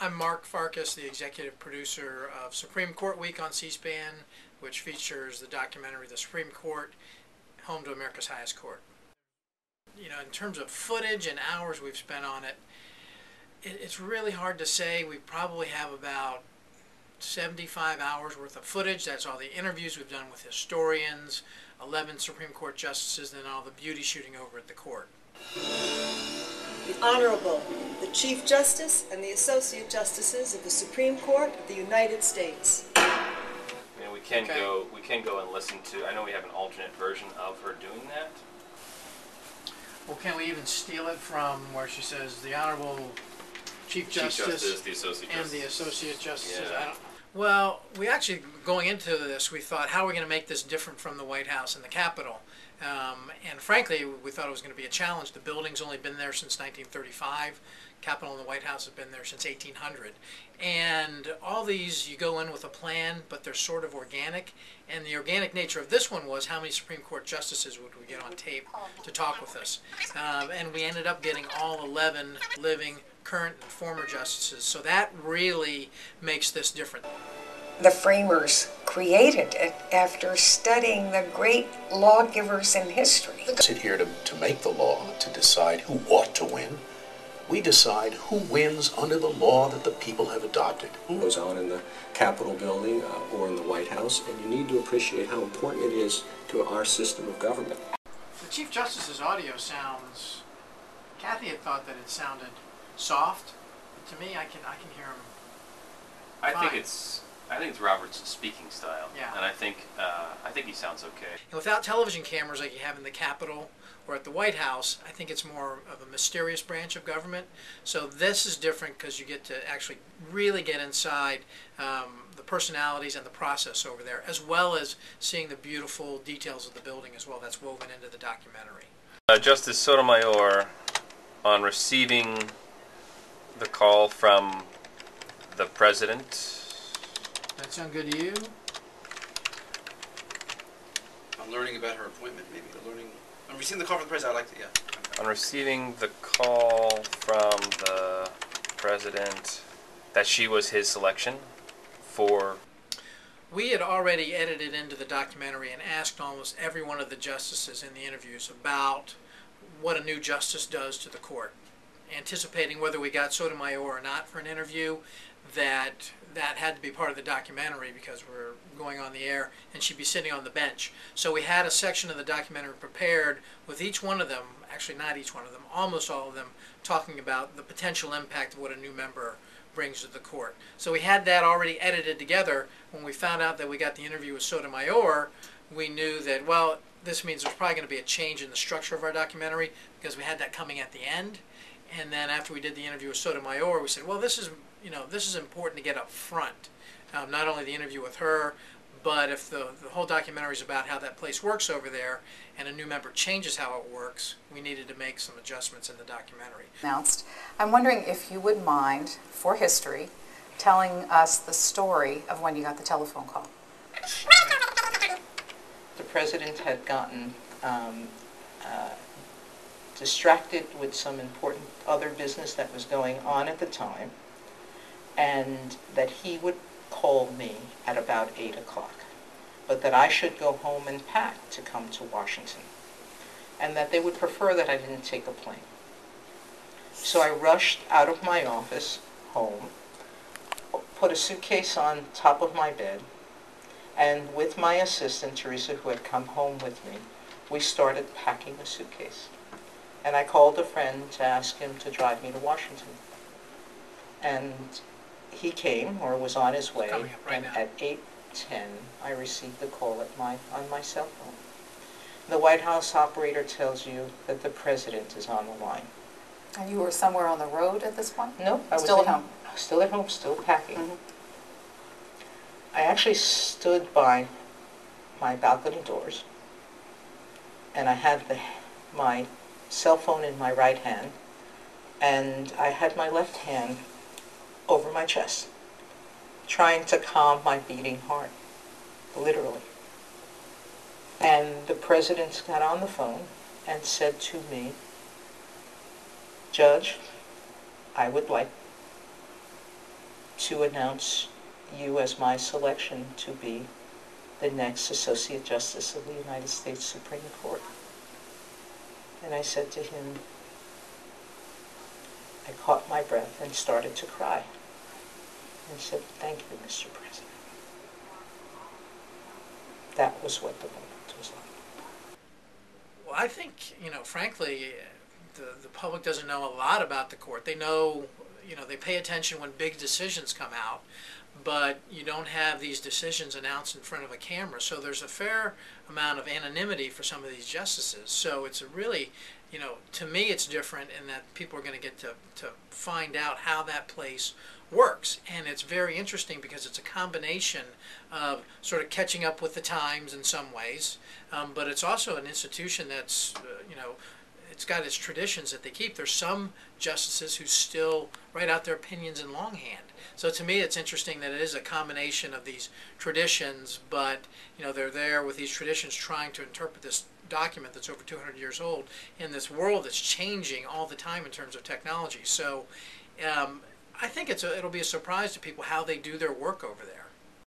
I'm Mark Farkas, the executive producer of Supreme Court Week on C-SPAN, which features the documentary The Supreme Court, Home to America's Highest Court. You know, in terms of footage and hours we've spent on it, it's really hard to say. We probably have about 75 hours worth of footage. That's all the interviews we've done with historians, 11 Supreme Court justices, and all the beauty shooting over at the court. The Honorable, the Chief Justice and the Associate Justices of the Supreme Court of the United States. And we can go and listen to, I know we have an alternate version of her doing that. Well, can we even steal it from where she says the Honorable Chief Justice, the Associate and Justice. The Associate Justices? Yeah. Well, we actually, going into this, we thought, how are we going to make this different from the White House and the Capitol? And frankly, we thought it was going to be a challenge. The building's only been there since 1935. Capitol and the White House have been there since 1800. And all these, you go in with a plan, but they're sort of organic. And the organic nature of this one was how many Supreme Court justices would we get on tape to talk with us. And we ended up getting all 11 living, current, and former justices. So that really makes this different. The framers created it after studying the great lawgivers in history. We sit here to make the law, to decide who ought to win. We decide who wins under the law that the people have adopted. It goes on in the Capitol building or in the White House, and you need to appreciate how important it is to our system of government. The Chief Justice's audio sounds, Kathy had thought that it sounded soft. To me, I can hear him I fine. think it's Robert's speaking style. Yeah. And I think he sounds okay. And without television cameras like you have in the Capitol or at the White House, I think it's more of a mysterious branch of government. So this is different because you get to actually really get inside the personalities and the process over there, as well as seeing the beautiful details of the building as well. That's woven into the documentary. Justice Sotomayor, on receiving the call from the president. That sound good to you? I'm learning about her appointment, maybe. I'm receiving the call from the president. I like to, yeah. On receiving the call from the president that she was his selection for... We had already edited into the documentary and asked almost every one of the justices in the interviews about what a new justice does to the court, anticipating whether we got Sotomayor or not for an interview, that had to be part of the documentary because we're going on the air and she'd be sitting on the bench. So we had a section of the documentary prepared with each one of them, actually not each one of them, almost all of them, talking about the potential impact of what a new member brings to the court. So we had that already edited together. When we found out that we got the interview with Sotomayor, we knew that, well, this means there's probably going to be a change in the structure of our documentary because we had that coming at the end. And then after we did the interview with Sotomayor, we said, well, this is important to get up front. Not only the interview with her, but if the whole documentary is about how that place works over there and a new member changes how it works, we needed to make some adjustments in the documentary. Announced. I'm wondering if you would mind, for history, telling us the story of when you got the telephone call. The president had gotten distracted with some important other business that was going on at the time, and that he would call me at about 8 o'clock, but that I should go home and pack to come to Washington, and that they would prefer that I didn't take a plane. So I rushed out of my office, home, put a suitcase on top of my bed, and with my assistant, Teresa, who had come home with me, we started packing a suitcase. And I called a friend to ask him to drive me to Washington. And he came, or was on his way, and at 8:10 I received the call on my cell phone. The White House operator tells you that the president is on the line. And you were somewhere on the road at this point? No, I was still at home. Still at home, still packing. Mm-hmm. I actually stood by my balcony doors, and I had my cell phone in my right hand, and I had my left hand over my chest, trying to calm my beating heart, literally. And the president got on the phone and said to me, "Judge, I would like to announce you as my selection to be the next Associate Justice of the United States Supreme Court. And I said to him, I caught my breath and started to cry. And said, thank you, Mr. President. That was what the moment was like. Well, I think, frankly, the public doesn't know a lot about the court. They know, they pay attention when big decisions come out, but you don't have these decisions announced in front of a camera. So there's a fair amount of anonymity for some of these justices. So it's a really, to me it's different in that people are going to get to find out how that place works. And it's very interesting because it's a combination of sort of catching up with the times in some ways, but it's also an institution that's, it's got its traditions that they keep. There's some justices who still write out their opinions in longhand. So to me it's interesting that it is a combination of these traditions, but they're there with these traditions trying to interpret this document that's over 200 years old in this world that's changing all the time in terms of technology. So I think it'll be a surprise to people how they do their work over there.